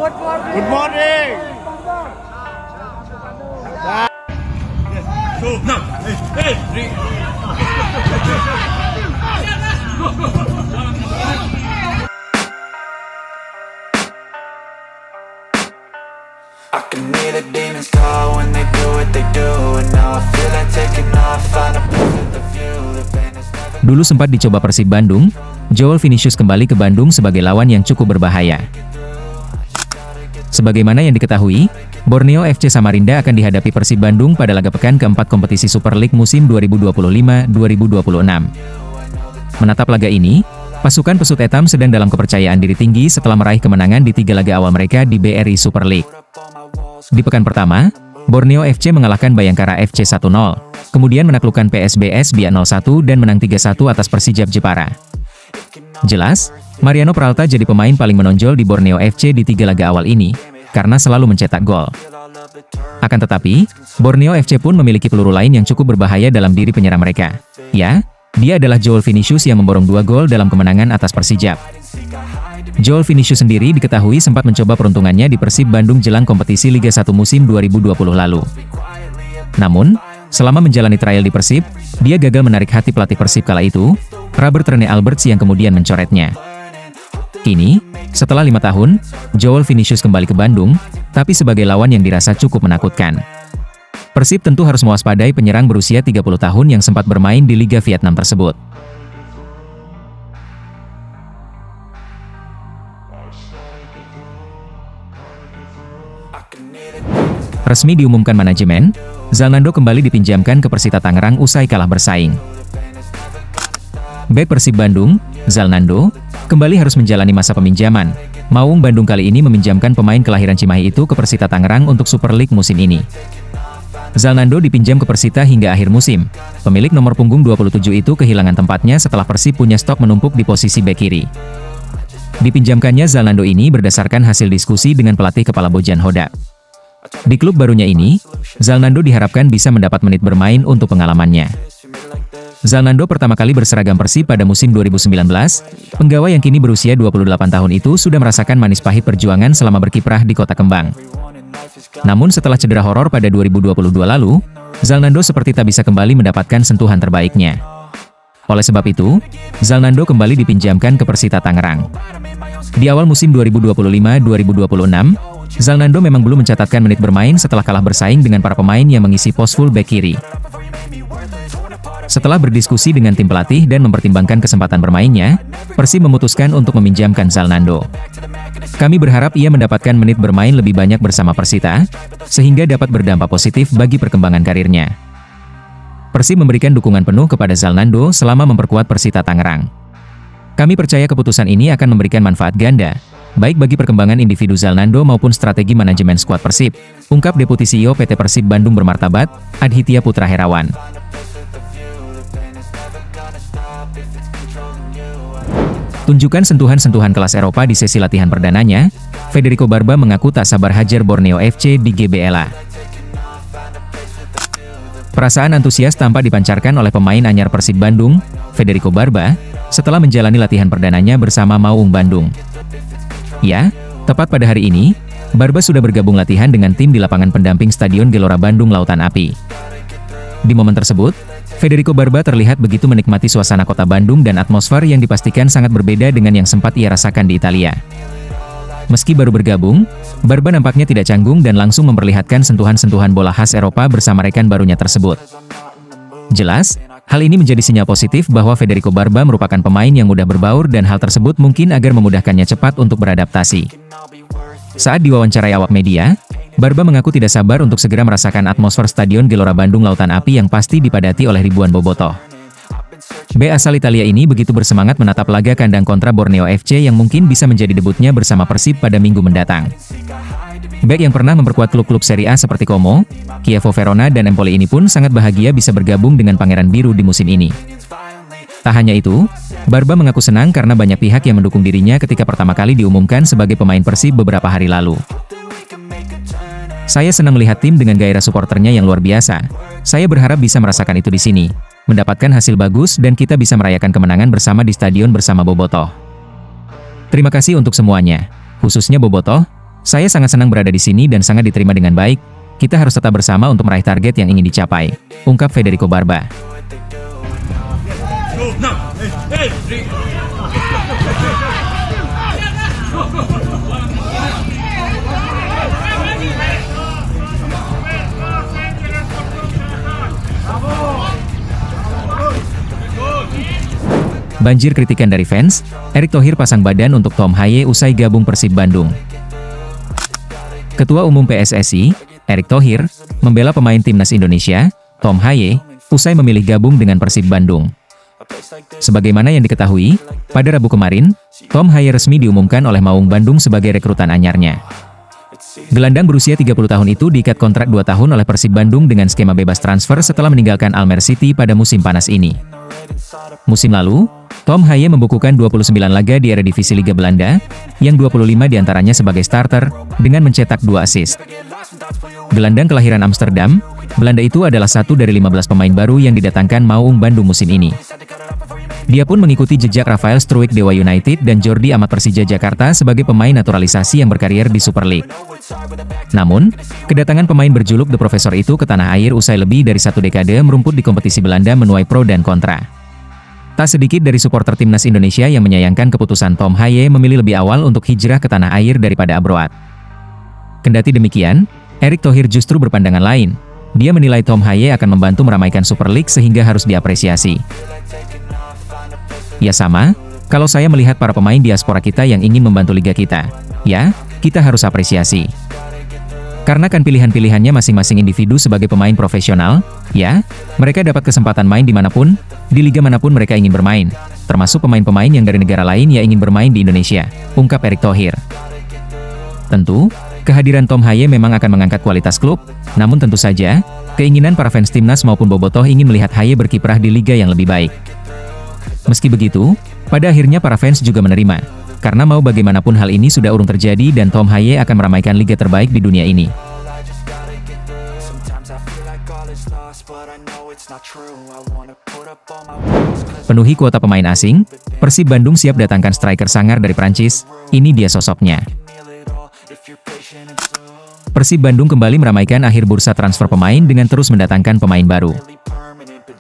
Good morning. I can hear the demons call when they do what they do, and now I feel like taking off, find a place with the view, the pain is never. Dulu sempat dicoba Persib Bandung, Joel Vinicius kembali ke Bandung sebagai lawan yang cukup berbahaya. Sebagaimana yang diketahui, Borneo FC Samarinda akan dihadapi Persib Bandung pada laga pekan keempat kompetisi Super League musim 2025-2026. Menatap laga ini, pasukan Pesut Etam sedang dalam kepercayaan diri tinggi setelah meraih kemenangan di 3 laga awal mereka di BRI Super League. Di pekan pertama, Borneo FC mengalahkan Bayangkara FC 1-0, kemudian menaklukkan PSBS Biak 0-1 dan menang 3-1 atas Persijap Jepara. Jelas, Mariano Peralta jadi pemain paling menonjol di Borneo FC di 3 laga awal ini, karena selalu mencetak gol. Akan tetapi, Borneo FC pun memiliki peluru lain yang cukup berbahaya dalam diri penyerang mereka. Ya, dia adalah Joel Vinicius yang memborong 2 gol dalam kemenangan atas Persijap. Joel Vinicius sendiri diketahui sempat mencoba peruntungannya di Persib Bandung jelang kompetisi Liga 1 musim 2020 lalu. Namun, selama menjalani trial di Persib, dia gagal menarik hati pelatih Persib kala itu, Robert Rene Alberts yang kemudian mencoretnya. Kini, setelah 5 tahun, Joel Vinicius kembali ke Bandung, tapi sebagai lawan yang dirasa cukup menakutkan. Persib tentu harus mewaspadai penyerang berusia 30 tahun yang sempat bermain di Liga Vietnam tersebut. Resmi diumumkan manajemen, Zalnando kembali dipinjamkan ke Persita Tangerang usai kalah bersaing. Bek Persib Bandung, Zalnando, kembali harus menjalani masa peminjaman. Maung Bandung kali ini meminjamkan pemain kelahiran Cimahi itu ke Persita Tangerang untuk Super League musim ini. Zalnando dipinjam ke Persita hingga akhir musim. Pemilik nomor punggung 27 itu kehilangan tempatnya setelah Persib punya stok menumpuk di posisi bek kiri. Dipinjamkannya Zalnando ini berdasarkan hasil diskusi dengan pelatih kepala Bojan Hodak. Di klub barunya ini, Zalnando diharapkan bisa mendapat menit bermain untuk pengalamannya. Zalnando pertama kali berseragam Persib pada musim 2019, penggawa yang kini berusia 28 tahun itu sudah merasakan manis pahit perjuangan selama berkiprah di Kota Kembang. Namun setelah cedera horor pada 2022 lalu, Zalnando seperti tak bisa kembali mendapatkan sentuhan terbaiknya. Oleh sebab itu, Zalnando kembali dipinjamkan ke Persita Tangerang. Di awal musim 2025-2026, Zalnando memang belum mencatatkan menit bermain setelah kalah bersaing dengan para pemain yang mengisi pos full bek kiri. Setelah berdiskusi dengan tim pelatih dan mempertimbangkan kesempatan bermainnya, Persib memutuskan untuk meminjamkan Zalnando. Kami berharap ia mendapatkan menit bermain lebih banyak bersama Persita, sehingga dapat berdampak positif bagi perkembangan karirnya. Persib memberikan dukungan penuh kepada Zalnando selama memperkuat Persita Tangerang. Kami percaya keputusan ini akan memberikan manfaat ganda, baik bagi perkembangan individu Zalnando maupun strategi manajemen skuad Persib, ungkap Deputi CEO PT Persib Bandung Bermartabat, Adhitya Putra Herawan. Tunjukkan sentuhan-sentuhan kelas Eropa di sesi latihan perdananya, Federico Barba mengaku tak sabar hajar Borneo FC di GBLA. Perasaan antusias tampak dipancarkan oleh pemain anyar Persib Bandung, Federico Barba, setelah menjalani latihan perdananya bersama Maung Bandung. Ya, tepat pada hari ini, Barba sudah bergabung latihan dengan tim di lapangan pendamping Stadion Gelora Bandung Lautan Api. Di momen tersebut, Federico Barba terlihat begitu menikmati suasana kota Bandung dan atmosfer yang dipastikan sangat berbeda dengan yang sempat ia rasakan di Italia. Meski baru bergabung, Barba nampaknya tidak canggung dan langsung memperlihatkan sentuhan-sentuhan bola khas Eropa bersama rekan barunya tersebut. Jelas, hal ini menjadi sinyal positif bahwa Federico Barba merupakan pemain yang mudah berbaur dan hal tersebut mungkin agar memudahkannya cepat untuk beradaptasi. Saat diwawancarai awak media, Barba mengaku tidak sabar untuk segera merasakan atmosfer Stadion Gelora Bandung Lautan Api yang pasti dipadati oleh ribuan bobotoh. B asal Italia ini begitu bersemangat menatap laga kandang kontra Borneo FC yang mungkin bisa menjadi debutnya bersama Persib pada minggu mendatang. Bek yang pernah memperkuat klub-klub Serie A seperti Como, Chievo Verona dan Empoli ini pun sangat bahagia bisa bergabung dengan Pangeran Biru di musim ini. Tak hanya itu, Barba mengaku senang karena banyak pihak yang mendukung dirinya ketika pertama kali diumumkan sebagai pemain Persib beberapa hari lalu. Saya senang melihat tim dengan gairah supporternya yang luar biasa. Saya berharap bisa merasakan itu di sini, mendapatkan hasil bagus dan kita bisa merayakan kemenangan bersama di stadion bersama bobotoh. Terima kasih untuk semuanya, khususnya bobotoh. Saya sangat senang berada di sini dan sangat diterima dengan baik. Kita harus tetap bersama untuk meraih target yang ingin dicapai, ungkap Federico Barba. Banjir kritikan dari fans, Erick Thohir pasang badan untuk Tom Haye usai gabung Persib Bandung. Ketua Umum PSSI, Erick Thohir, membela pemain timnas Indonesia, Tom Haye, usai memilih gabung dengan Persib Bandung. Sebagaimana yang diketahui, pada Rabu kemarin, Tom Haye resmi diumumkan oleh Maung Bandung sebagai rekrutan anyarnya. Gelandang berusia 30 tahun itu diikat kontrak 2 tahun oleh Persib Bandung dengan skema bebas transfer setelah meninggalkan Almere City pada musim panas ini. Musim lalu, Tom Haye membukukan 29 laga di Eredivisie Liga Belanda, yang 25 diantaranya sebagai starter, dengan mencetak 2 assist. Gelandang kelahiran Amsterdam, Belanda itu adalah satu dari 15 pemain baru yang didatangkan Maung Bandung musim ini. Dia pun mengikuti jejak Rafael Struijk Dewa United dan Jordi Amat Persija Jakarta sebagai pemain naturalisasi yang berkarier di Super League. Namun, kedatangan pemain berjuluk The Professor itu ke tanah air usai lebih dari 1 dekade merumput di kompetisi Belanda menuai pro dan kontra. Tak sedikit dari supporter timnas Indonesia yang menyayangkan keputusan Tom Haye memilih lebih awal untuk hijrah ke tanah air daripada abroad. Kendati demikian, Erick Thohir justru berpandangan lain. Dia menilai Tom Haye akan membantu meramaikan Super League sehingga harus diapresiasi. Ya sama, kalau saya melihat para pemain diaspora kita yang ingin membantu liga kita, ya, kita harus apresiasi. Karena kan pilihan-pilihannya masing-masing individu sebagai pemain profesional, ya, mereka dapat kesempatan main dimanapun, di liga manapun mereka ingin bermain, termasuk pemain-pemain yang dari negara lain yang ingin bermain di Indonesia, ungkap Erick Thohir. Tentu, kehadiran Tom Haye memang akan mengangkat kualitas klub, namun tentu saja, keinginan para fans timnas maupun bobotoh ingin melihat Haye berkiprah di liga yang lebih baik. Meski begitu, pada akhirnya para fans juga menerima, karena mau bagaimanapun hal ini sudah urung terjadi dan Tom Haye akan meramaikan liga terbaik di dunia ini. Penuhi kuota pemain asing, Persib Bandung siap datangkan striker sangar dari Prancis, ini dia sosoknya. Persib Bandung kembali meramaikan akhir bursa transfer pemain dengan terus mendatangkan pemain baru.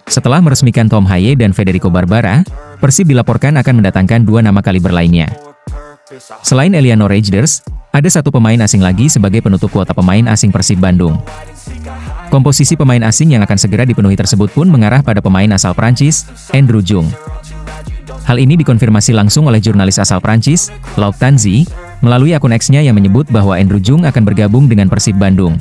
Setelah meresmikan Tom Haye dan Federico Barbara, Persib dilaporkan akan mendatangkan 2 nama kaliber lainnya. Selain Eliano Rejders, ada 1 pemain asing lagi sebagai penutup kuota pemain asing Persib Bandung. Komposisi pemain asing yang akan segera dipenuhi tersebut pun mengarah pada pemain asal Prancis, Andrew Jung. Hal ini dikonfirmasi langsung oleh jurnalis asal Prancis, Lauk Tanzi, melalui akun X-nya yang menyebut bahwa Andrew Jung akan bergabung dengan Persib Bandung.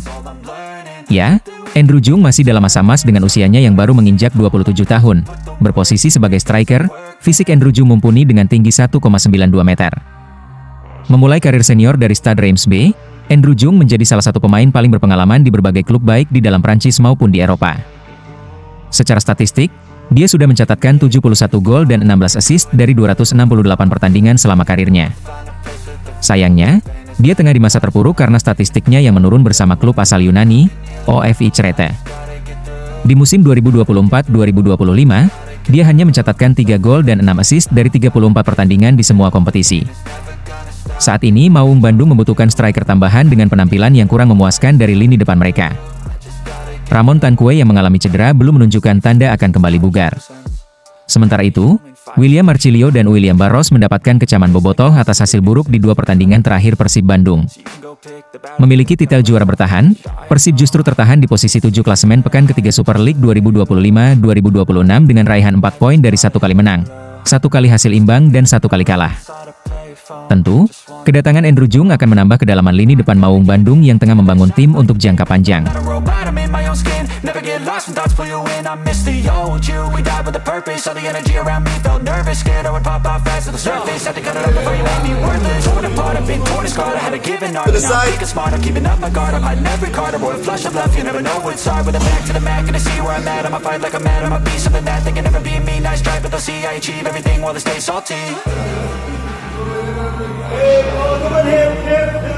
Ya, Andrew Jung masih dalam masa emas dengan usianya yang baru menginjak 27 tahun. Berposisi sebagai striker, fisik Andrew Jung mumpuni dengan tinggi 1,92 meter. Memulai karir senior dari Stade Reims B, Andrew Jung menjadi salah satu pemain paling berpengalaman di berbagai klub baik di dalam Prancis maupun di Eropa. Secara statistik, dia sudah mencatatkan 71 gol dan 16 assist dari 268 pertandingan selama karirnya. Sayangnya, dia tengah di masa terpuruk karena statistiknya yang menurun bersama klub asal Yunani, OFI Crete. Di musim 2024-2025, dia hanya mencatatkan 3 gol dan 6 assist dari 34 pertandingan di semua kompetisi. Saat ini Maung Bandung membutuhkan striker tambahan dengan penampilan yang kurang memuaskan dari lini depan mereka. Ramon Tankue yang mengalami cedera belum menunjukkan tanda akan kembali bugar. Sementara itu, William Marcilio dan William Barros mendapatkan kecaman bobotoh atas hasil buruk di 2 pertandingan terakhir Persib Bandung. Memiliki titel juara bertahan, Persib justru tertahan di posisi 7 klasemen pekan ketiga Super League 2025-2026 dengan raihan 4 poin dari 1 kali menang, 1 kali hasil imbang dan 1 kali kalah. Tentu, kedatangan Andrew Jung akan menambah kedalaman lini depan Maung Bandung yang tengah membangun tim untuk jangka panjang. Hey, come on here.